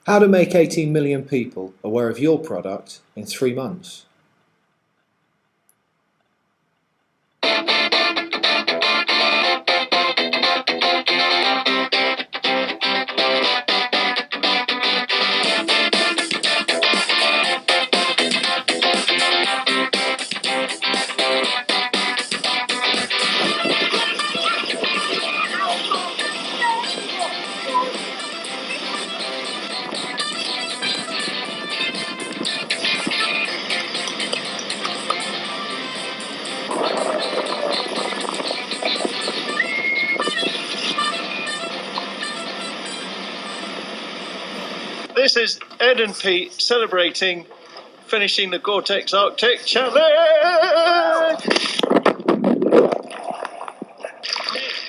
How to make 18 million people aware of your product in 3 months. This is Ed and Pete celebrating finishing the GORE-TEX Arctic Challenge!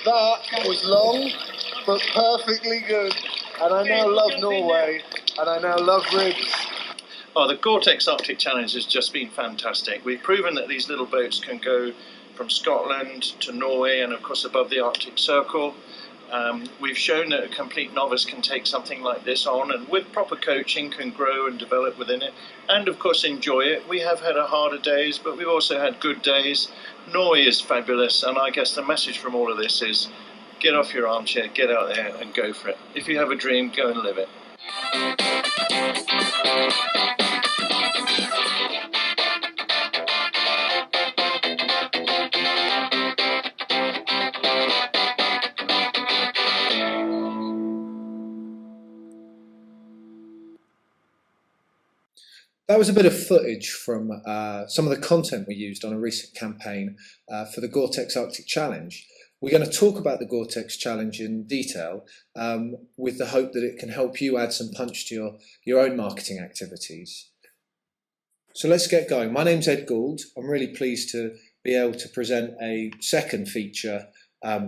That was long, but perfectly good. And I now love Norway, and I now love ribs. Oh, the GORE-TEX Arctic Challenge has just been fantastic. We've proven that these little boats can go from Scotland to Norway and of course above the Arctic Circle. We've shown that a complete novice can take something like this on and with proper coaching can grow and develop within it and of course enjoy it. We have had harder days, but we've also had good days. Norway is fabulous, and I guess the message from all of this is get off your armchair, get out there and go for it. If you have a dream, go and live it. That was a bit of footage from some of the content we used on a recent campaign for the GORE-TEX Arctic Challenge. We're going to talk about the GORE-TEX Challenge in detail with the hope that it can help you add some punch to your own marketing activities. So let's get going. My name's Ed Gould. I'm really pleased to be able to present a second feature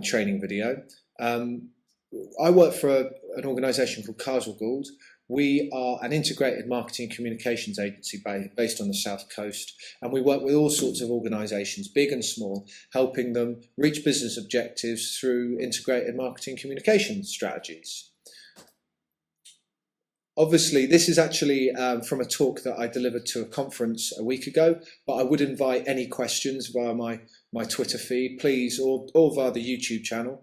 training video. I work for an organisation called Carswell Gould. We are an integrated marketing and communications agency based on the South Coast, and we work with all sorts of organisations, big and small, helping them reach business objectives through integrated marketing communications strategies. Obviously, this is actually from a talk that I delivered to a conference a week ago, but I would invite any questions via my Twitter feed, please, or via the YouTube channel.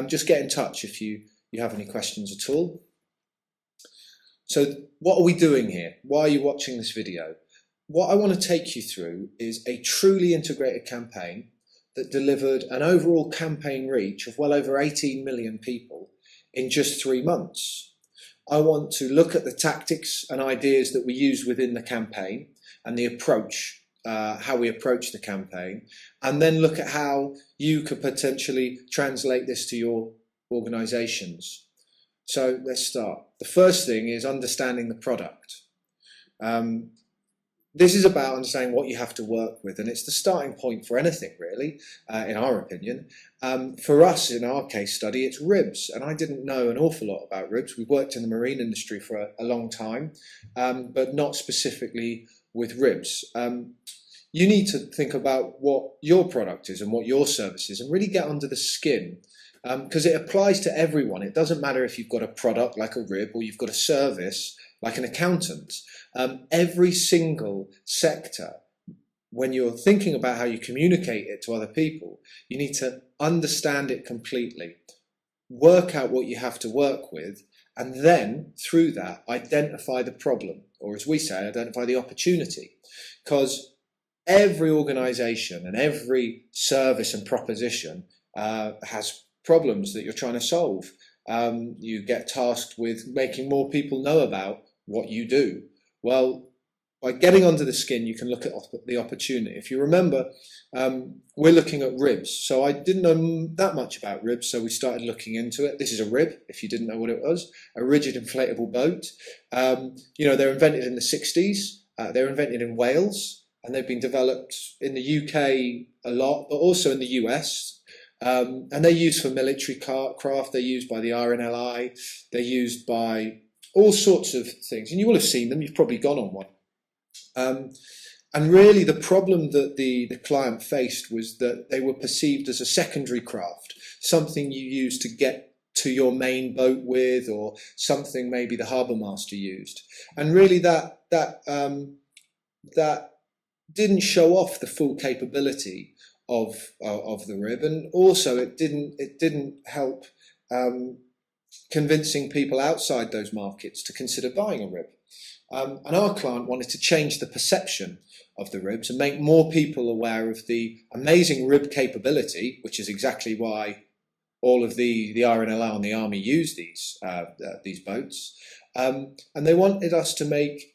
Just get in touch if you have any questions at all. So what are we doing here? Why are you watching this video? What I want to take you through is a truly integrated campaign that delivered an overall campaign reach of well over 18 million people in just 3 months. I want to look at the tactics and ideas that we use within the campaign and the approach, how we approach the campaign, and then look at how you could potentially translate this to your organisations. So let's start. The first thing is understanding the product. This is about understanding what you have to work with, and it's the starting point for anything really, in our opinion. For us, in our case study, it's ribs, and I didn't know an awful lot about ribs. We've worked in the marine industry for a long time, but not specifically with ribs. You need to think about what your product is and what your service is and really get under the skin. Because it applies to everyone. It doesn't matter if you've got a product like a rib or you've got a service like an accountant. Every single sector, when you're thinking about how you communicate it to other people, you need to understand it completely, work out what you have to work with, and then through that identify the problem, or as we say, identify the opportunity. Because every organisation and every service and proposition has problems that you're trying to solve. You get tasked with making more people know about what you do. Well, by getting under the skin, you can look at the opportunity. If you remember, we're looking at ribs. So I didn't know that much about ribs, so we started looking into it. This is a rib, if you didn't know what it was, a rigid inflatable boat. They're invented in the 60s. They're invented in Wales, and they've been developed in the UK a lot, but also in the US. And they're used for military craft, they're used by the RNLI, they're used by all sorts of things. And you will have seen them, you've probably gone on one. And really the problem that the client faced was that they were perceived as a secondary craft, something you use to get to your main boat with, or something maybe the harbour master used. And really that didn't show off the full capability of the rib, and also it didn't help convincing people outside those markets to consider buying a rib. And our client wanted to change the perception of the ribs and make more people aware of the amazing rib capability, which is exactly why all of the RNLR and the Army use these boats. And they wanted us to make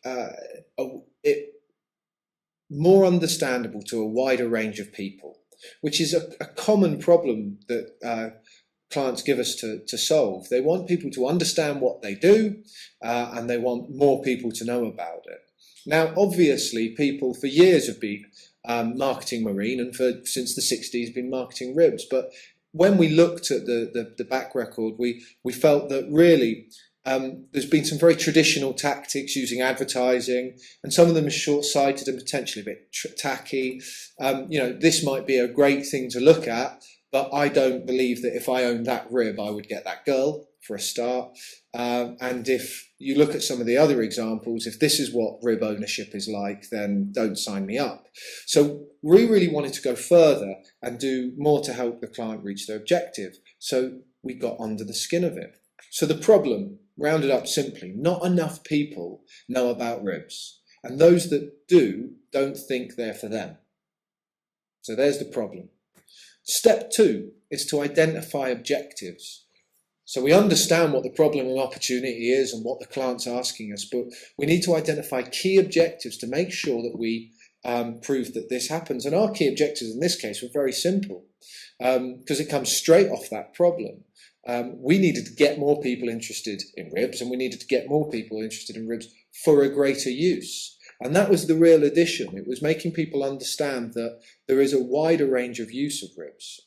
it more understandable to a wider range of people, which is a common problem that clients give us to solve. They want people to understand what they do, and they want more people to know about it. Now, obviously, people for years have been marketing marine, and since the 60s been marketing ribs. But when we looked at the back record, we felt that really there's been some very traditional tactics using advertising, and some of them are short-sighted and potentially a bit tacky. This might be a great thing to look at, but I don't believe that if I owned that rib, I would get that girl, for a start. And if you look at some of the other examples, if this is what rib ownership is like, then don't sign me up. So we really wanted to go further and do more to help the client reach their objective. So we got under the skin of it. So the problem, rounded up simply, not enough people know about ribs. And those that do, don't think they're for them. So there's the problem. Step 2 is to identify objectives. So we understand what the problem and opportunity is and what the client's asking us, but we need to identify key objectives to make sure that we prove that this happens. And our key objectives in this case were very simple, because it comes straight off that problem. We needed to get more people interested in ribs, and we needed to get more people interested in ribs for a greater use. And that was the real addition. It was making people understand that there is a wider range of use of ribs.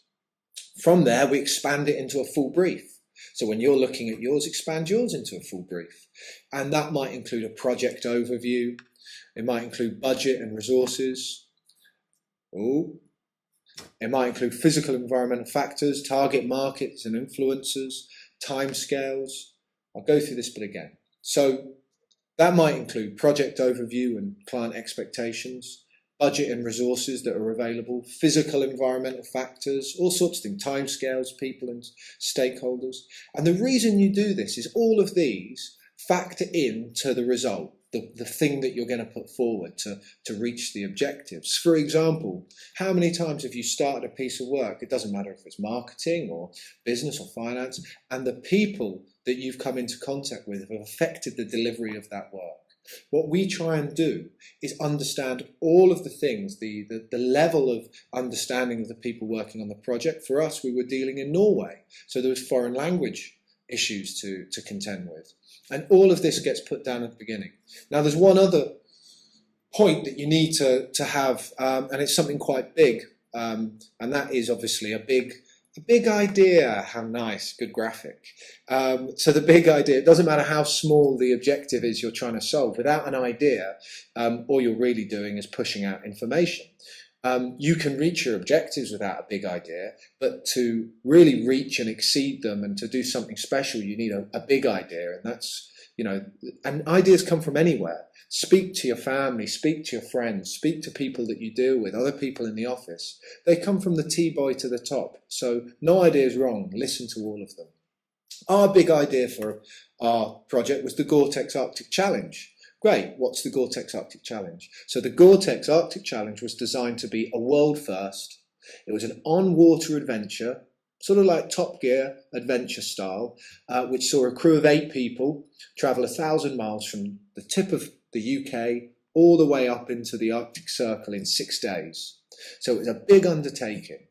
From there, we expand it into a full brief. So when you're looking at yours, expand yours into a full brief. And that might include a project overview. It might include budget and resources. It might include physical and environmental factors, target markets and influencers, timescales. I'll go through this bit again. So that might include project overview and client expectations, budget and resources that are available, physical environmental factors, all sorts of things, timescales, people and stakeholders. And the reason you do this is all of these factor into the result, the thing that you're going to put forward to reach the objectives. For example, how many times have you started a piece of work? It doesn't matter if it's marketing or business or finance, and the people that you've come into contact with have affected the delivery of that work. What we try and do is understand all of the things, the level of understanding of the people working on the project. For us, we were dealing in Norway, so there was foreign language issues to contend with. And all of this gets put down at the beginning. Now, there's one other point that you need to have, and it's something quite big, and that is obviously a big idea. How nice, good graphic. So the big idea, it doesn't matter how small the objective is you're trying to solve, without an idea, all you're really doing is pushing out information. You can reach your objectives without a big idea, but to really reach and exceed them and to do something special, you need a big idea. And that's, and ideas come from anywhere. Speak to your family, speak to your friends, speak to people that you deal with, other people in the office. They come from the T-boy to the top. So no idea is wrong. Listen to all of them. Our big idea for our project was the GORE-TEX Arctic Challenge. Great, what's the GORE-TEX Arctic Challenge? So the GORE-TEX Arctic Challenge was designed to be a world first. It was an on-water adventure, sort of like Top Gear adventure style, which saw a crew of 8 people travel 1,000 miles from the tip of the UK all the way up into the Arctic Circle in 6 days. So it was a big undertaking.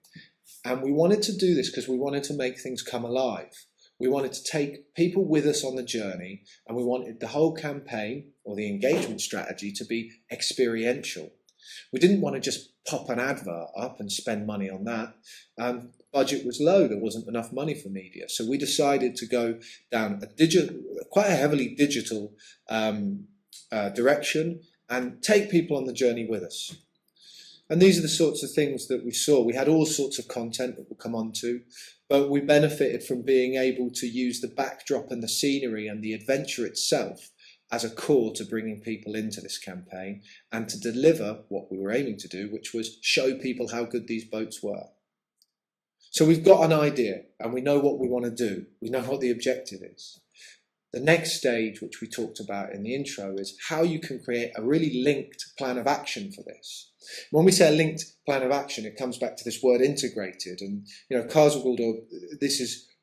And we wanted to do this because we wanted to make things come alive. We wanted to take people with us on the journey, and we wanted the whole campaign or the engagement strategy to be experiential. We didn't want to just pop an advert up and spend money on that. Budget was low, there wasn't enough money for media. So we decided to go down quite a heavily digital direction and take people on the journey with us. And these are the sorts of things that we saw. We had all sorts of content that we'll come on to, but we benefited from being able to use the backdrop and the scenery and the adventure itself as a core to bringing people into this campaign and to deliver what we were aiming to do, which was show people how good these boats were. So we've got an idea and we know what we want to do. We know what the objective is. The next stage, which we talked about in the intro, is how you can create a really linked plan of action for this. When we say a linked plan of action, it comes back to this word integrated. And, you know, Carswell-Guldo,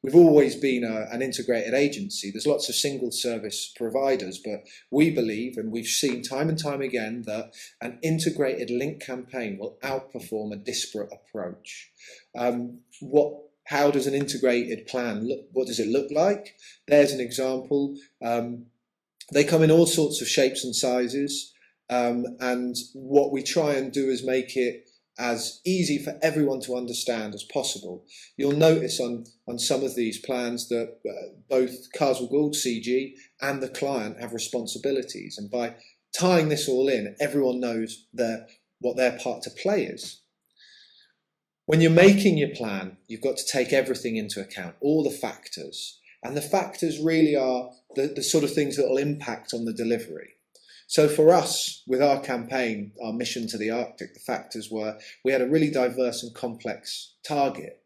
we've always been an integrated agency. There's lots of single service providers, but we believe, and we've seen time and time again, that an integrated link campaign will outperform a disparate approach. How does an integrated plan look? What does it look like? There's an example. They come in all sorts of shapes and sizes. And what we try and do is make it as easy for everyone to understand as possible. You'll notice on some of these plans that both Carswell-Gould, CG, and the client have responsibilities. And by tying this all in, everyone knows what their part to play is. When you're making your plan, you've got to take everything into account, all the factors. And the factors really are the sort of things that will impact on the delivery. So for us, with our campaign, our mission to the Arctic, the factors were we had a really diverse and complex target.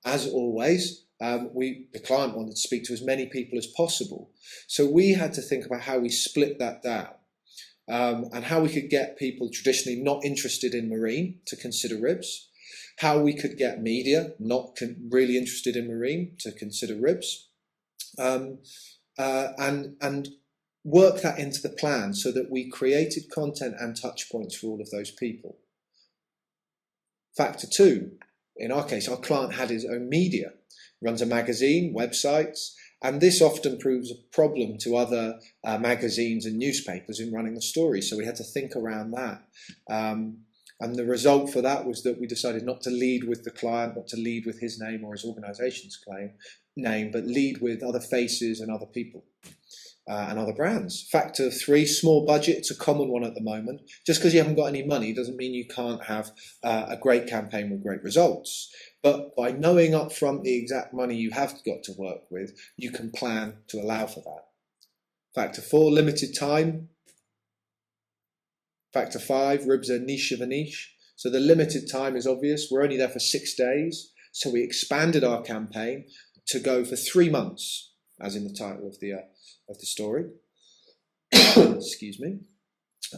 As always, the client wanted to speak to as many people as possible. So we had to think about how we split that down and how we could get people traditionally not interested in marine to consider ribs, how we could get media not really interested in marine to consider ribs, and work that into the plan so that we created content and touch points for all of those people. Factor 2, in our case, our client had his own media, runs a magazine, websites, and this often proves a problem to other magazines and newspapers in running the story. So we had to think around that. And the result for that was that we decided not to lead with the client, not to lead with his name or his organisation's name, but lead with other faces and other people and other brands. Factor 3, small budget. It's a common one at the moment. Just because you haven't got any money doesn't mean you can't have a great campaign with great results. But by knowing up front the exact money you have got to work with, you can plan to allow for that. Factor 4, limited time. Factor 5, ribs are niche of a niche. So the limited time is obvious. We're only there for 6 days. So we expanded our campaign to go for 3 months, as in the title of the story. Excuse me.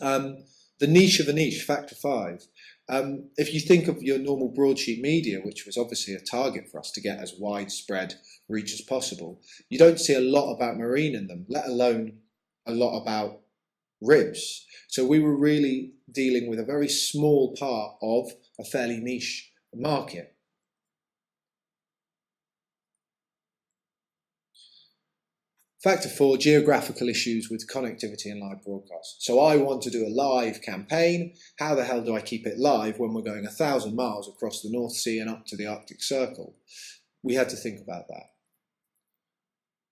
The niche of a niche, factor 5. If you think of your normal broadsheet media, which was obviously a target for us to get as widespread reach as possible, you don't see a lot about marine in them, let alone a lot about ribs. So we were really dealing with a very small part of a fairly niche market. Factor 4, geographical issues with connectivity and live broadcast. So I want to do a live campaign. How the hell do I keep it live when we're going 1,000 miles across the North Sea and up to the Arctic Circle? We had to think about that.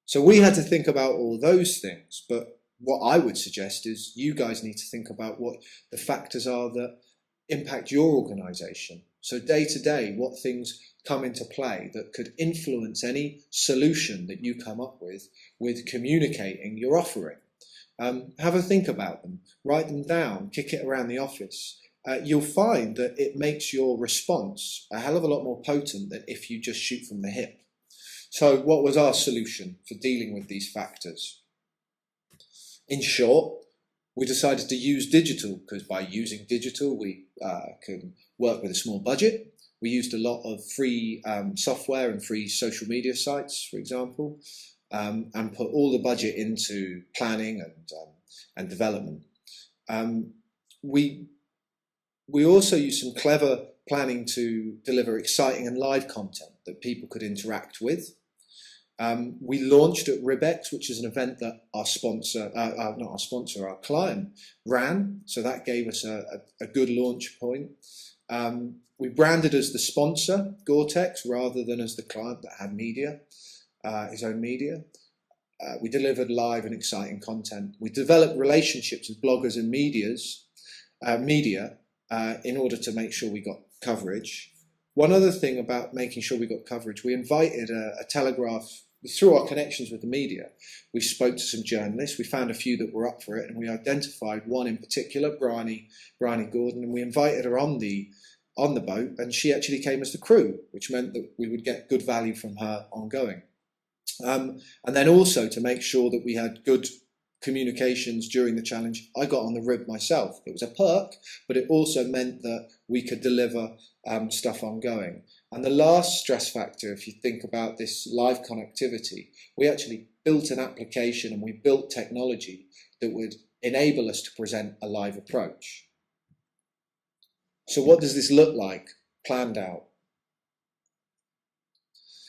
So we had to think about all those things, but what I would suggest is you guys need to think about what the factors are that impact your organisation. So day to day, what things come into play that could influence any solution that you come up with communicating your offering. Have a think about them, write them down, kick it around the office. You'll find that it makes your response a hell of a lot more potent than if you just shoot from the hip. So what was our solution for dealing with these factors? In short, we decided to use digital because by using digital we can work with a small budget. We used a lot of free software and free social media sites, for example, and put all the budget into planning and development. We also used some clever planning to deliver exciting and live content that people could interact with. We launched at RibEx, which is an event that our client ran, so that gave us a good launch point. We branded as the sponsor, GORE-TEX, rather than as the client that had media, his own media. We delivered live and exciting content. We developed relationships with bloggers and media in order to make sure we got coverage. One other thing about making sure we got coverage, we invited a Telegraph, through our connections with the media. We spoke to some journalists, we found a few that were up for it, and we identified one in particular, Bryony Gordon, and we invited her on the boat, and she actually came as the crew, which meant that we would get good value from her ongoing. And then also to make sure that we had good communications during the challenge, I got on the rib myself. It was a perk, but it also meant that we could deliver stuff ongoing. And the last stress factor, if you think about this live connectivity, we actually built an application and we built technology that would enable us to present a live approach. So what does this look like planned out?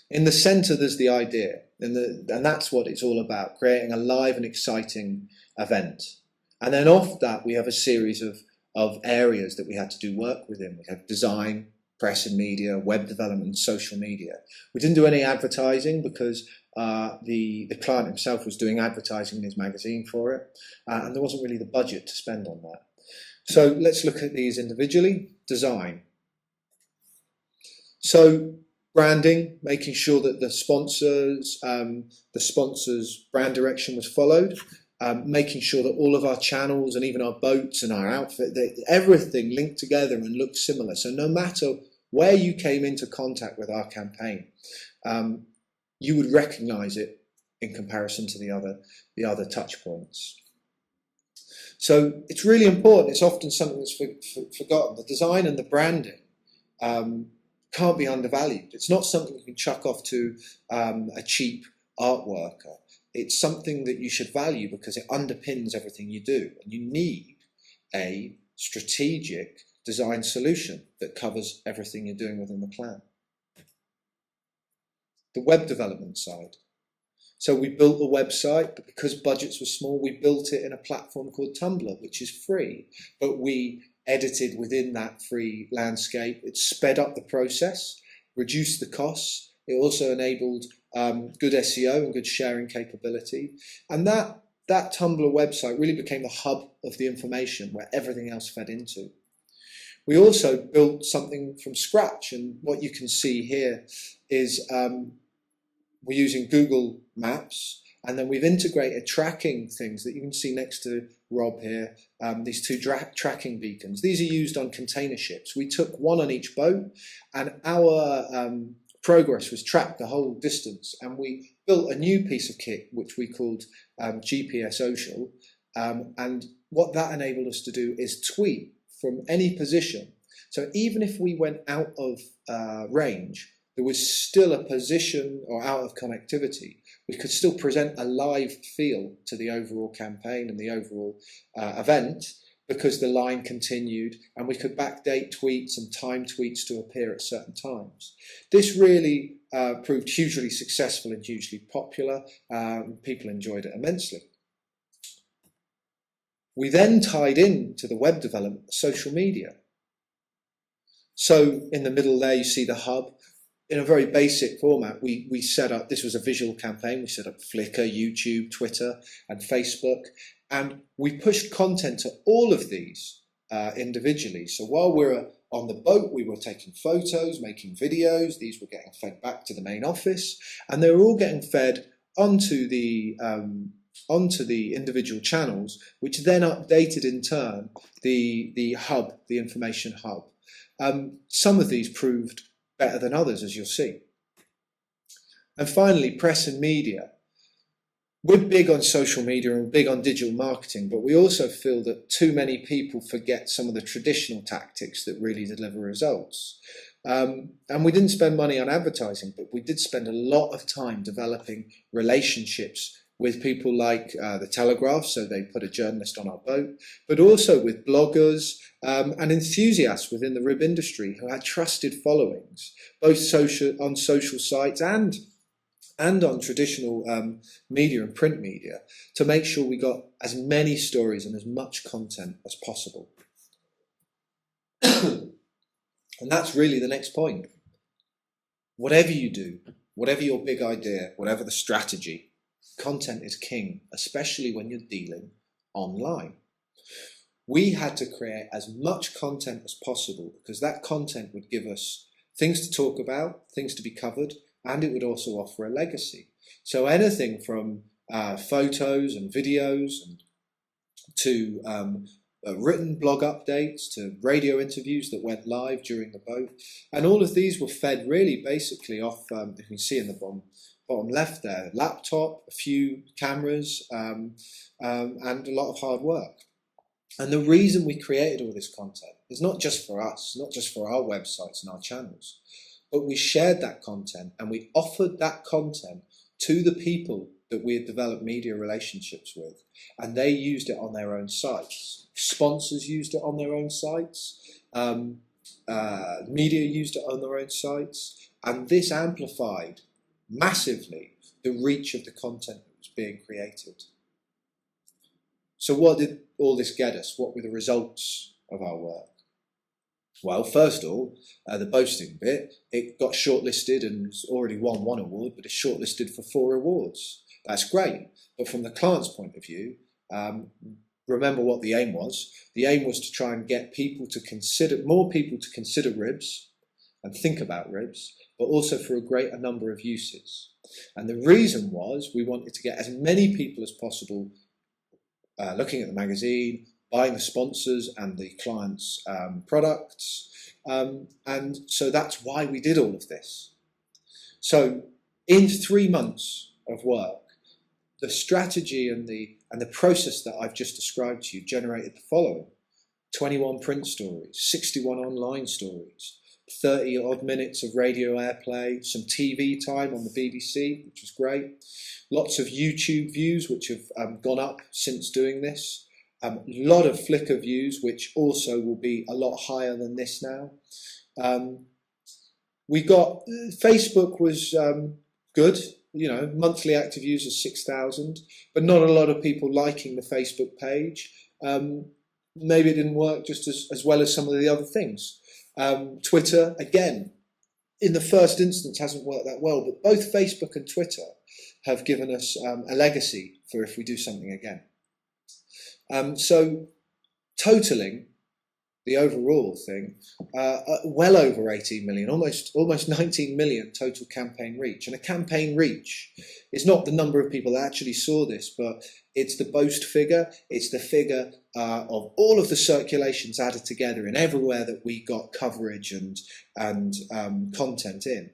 In the centre there's the idea, and that's what it's all about, creating a live and exciting event. And then off that we have a series of areas that we had to do work within. We had design, press and media, web development and social media. We didn't do any advertising because the client himself was doing advertising in his magazine for it, and there wasn't really the budget to spend on that. So let's look at these individually. Design. So branding, making sure that the sponsors' brand direction was followed, making sure that all of our channels and even our boats and our outfit, everything linked together and looked similar. So no matter where you came into contact with our campaign, you would recognise it in comparison to the other touch points. So it's really important. It's often something that's forgotten. The design and the branding can't be undervalued. It's not something you can chuck off to a cheap art worker. It's something that you should value because it underpins everything you do. And you need a strategic design solution that covers everything you're doing within the plan. The web development side. So we built the website, but because budgets were small, we built it in a platform called Tumblr, which is free. But we edited within that free landscape. It sped up the process, reduced the costs. It also enabled good SEO and good sharing capability. And that Tumblr website really became the hub of the information where everything else fed into. We also built something from scratch, and what you can see here is we're using Google Maps, and then we've integrated tracking things that you can see next to Rob here, these two tracking beacons. These are used on container ships. We took one on each boat, and our progress was tracked the whole distance, and we built a new piece of kit which we called GPS Social, and what that enabled us to do is tweet from any position. So even if we went out of range, there was still a position or out of connectivity. We could still present a live feel to the overall campaign and the overall event because the line continued, and we could backdate tweets and time tweets to appear at certain times. This really proved hugely successful and hugely popular. People enjoyed it immensely. We then tied in to the web development, social media. So in the middle there you see the hub. In a very basic format, we set up, this was a visual campaign, we set up Flickr, YouTube, Twitter and Facebook, and we pushed content to all of these individually. So while we were on the boat, we were taking photos, making videos, these were getting fed back to the main office, and they were all getting fed onto the individual channels, which then updated in turn the hub, the information hub. Some of these proved better than others, as you'll see. And finally, press and media. We're big on social media and big on digital marketing, but we also feel that too many people forget some of the traditional tactics that really deliver results. And we didn't spend money on advertising, but we did spend a lot of time developing relationships with people like the Telegraph, so they put a journalist on our boat, but also with bloggers and enthusiasts within the rib industry who had trusted followings, both on social sites and on traditional media and print media, to make sure we got as many stories and as much content as possible. And that's really the next point. Whatever you do, whatever your big idea, whatever the strategy, content is king, especially when you're dealing online. we had to create as much content as possible, because that content would give us things to talk about, things to be covered, and it would also offer a legacy. So anything from photos and videos and to written blog updates, to radio interviews that went live during the boat. And all of these were fed really basically off, you can see in the bottom left there, laptop, a few cameras, and a lot of hard work. And the reason we created all this content is not just for us, not just for our websites and our channels, but we shared that content and we offered that content to the people that we had developed media relationships with, and they used it on their own sites. Sponsors used it on their own sites, media used it on their own sites, and this amplified massively the reach of the content that was being created. So what did all this get us? What were the results of our work? Well, first of all, the boasting bit, it got shortlisted and has already won 1 award, but it's shortlisted for 4 awards. That's great, but from the client's point of view, remember what the aim was. The aim was to try and get more people to consider ribs and think about ribs, but also for a greater number of uses. And the reason was we wanted to get as many people as possible looking at the magazine, buying the sponsors and the clients' products, and so that's why we did all of this. So in 3 months of work, the strategy and the process that I've just described to you generated the following: 21 print stories, 61 online stories, 30 odd minutes of radio airplay, some TV time on the BBC, which was great, lots of YouTube views, which have gone up since doing this, a lot of Flickr views, which also will be a lot higher than this now. Facebook was good. You know, monthly active users 6,000, but not a lot of people liking the Facebook page. Maybe it didn't work just as well as some of the other things. Twitter, again, in the first instance hasn't worked that well, but both Facebook and Twitter have given us a legacy for if we do something again. So totaling the overall thing, well over 18 million, almost 19 million total campaign reach. And a campaign reach is not the number of people that actually saw this, but it's the boast figure. It's the figure of all of the circulations added together in everywhere that we got coverage and content in.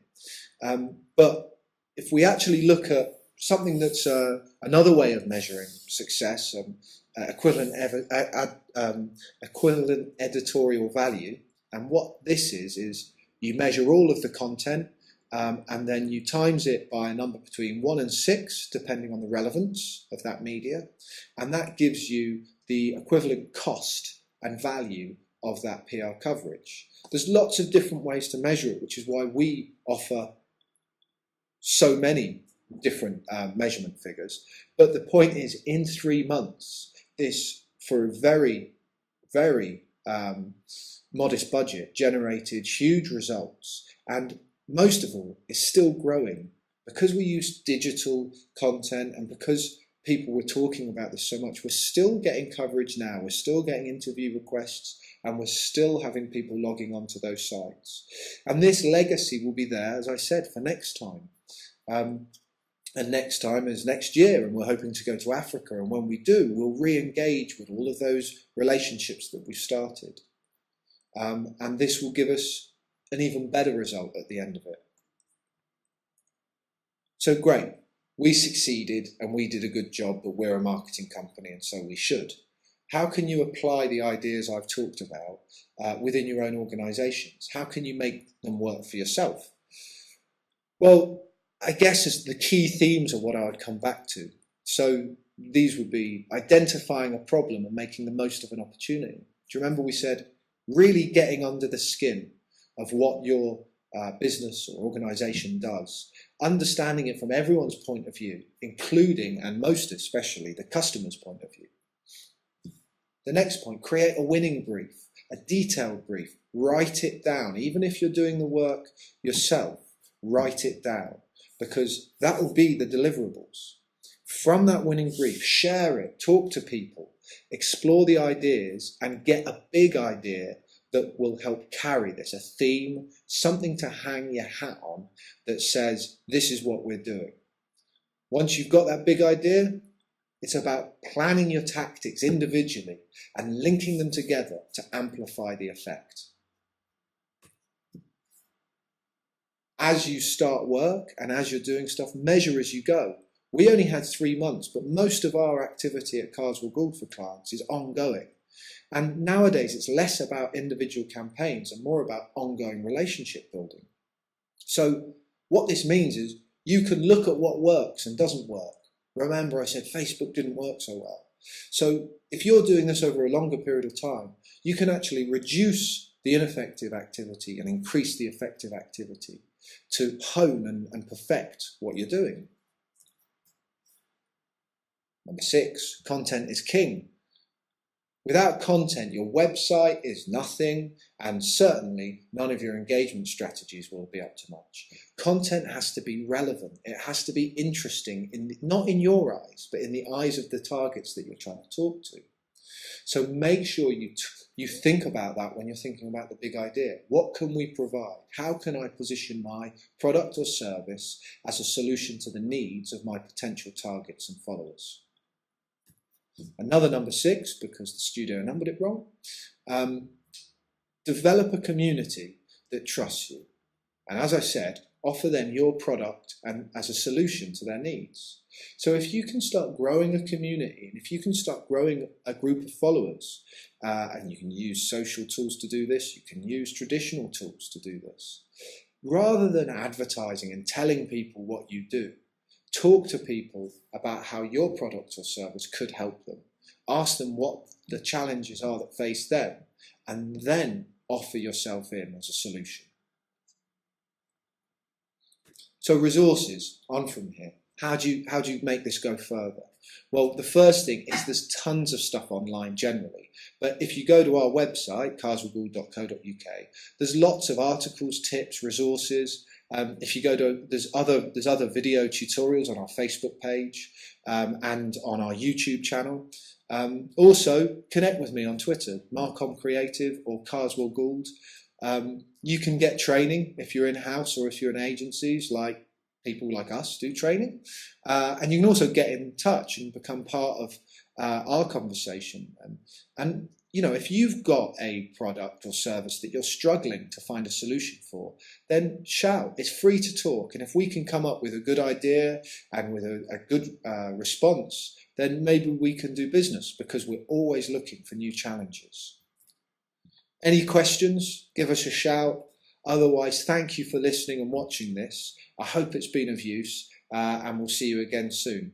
But if we actually look at something that's another way of measuring success, equivalent editorial value, and what this is you measure all of the content and then you times it by a number between 1 and 6 depending on the relevance of that media, and that gives you the equivalent cost and value of that PR coverage. There's lots of different ways to measure it, which is why we offer so many different measurement figures, but the point is, in 3 months, this, for a very, very modest budget, generated huge results, and most of all, is still growing. Because we use digital content and because people were talking about this so much, we're still getting coverage now, we're still getting interview requests, and we're still having people logging onto those sites. And this legacy will be there, as I said, for next time. And next time is next year, and we're hoping to go to Africa, and when we do, we'll re-engage with all of those relationships that we've started. And this will give us an even better result at the end of it. So great, we succeeded and we did a good job, but we're a marketing company and so we should. How can you apply the ideas I've talked about within your own organisations? How can you make them work for yourself? Well, I guess as the key themes are what I would come back to. So these would be identifying a problem and making the most of an opportunity. Do you remember we said really getting under the skin of what your business or organisation does, understanding it from everyone's point of view, including and most especially the customer's point of view. The next point, create a winning brief, a detailed brief, write it down. Even if you're doing the work yourself, write it down, because that will be the deliverables. From that winning brief, share it, talk to people, Explore the ideas and get a big idea that will help carry this, a theme, something to hang your hat on that says, this is what we're doing. Once you've got that big idea, it's about planning your tactics individually and linking them together to amplify the effect. As you start work and as you're doing stuff, measure as you go. We only had 3 months, but most of our activity at Carswell Gould for clients is ongoing. And nowadays it's less about individual campaigns and more about ongoing relationship building. So what this means is you can look at what works and doesn't work. Remember I said Facebook didn't work so well. So if you're doing this over a longer period of time, you can actually reduce the ineffective activity and increase the effective activity to hone and perfect what you're doing. Number 6, content is king. Without content, your website is nothing, and certainly none of your engagement strategies will be up to much. Content has to be relevant. It has to be interesting, not in your eyes, but in the eyes of the targets that you're trying to talk to. So make sure you think about that when you're thinking about the big idea. What can we provide? How can I position my product or service as a solution to the needs of my potential targets and followers? Another number 6, because the studio numbered it wrong, develop a community that trusts you. And as I said, offer them your product and as a solution to their needs. So if you can start growing a community, and if you can start growing a group of followers, and you can use social tools to do this, you can use traditional tools to do this, rather than advertising and telling people what you do, talk to people about how your product or service could help them. Ask them what the challenges are that face them, and then offer yourself in as a solution. So resources, on from here. How do you make this go further? Well, the first thing is there's tons of stuff online generally. But if you go to our website, carswellgould.co.uk, there's lots of articles, tips, resources. If you go to, there's other video tutorials on our Facebook page and on our YouTube channel. Also, connect with me on Twitter, Marcom Creative or Carswell Gould. You can get training if you're in-house or if you're in agencies, like people like us do training. And you can also get in touch and become part of our conversation. And you know, if you've got a product or service that you're struggling to find a solution for, then shout. It's free to talk. And if we can come up with a good idea and with a good response, then maybe we can do business, because we're always looking for new challenges. Any questions? Give us a shout. Otherwise, thank you for listening and watching this. I hope it's been of use, and we'll see you again soon.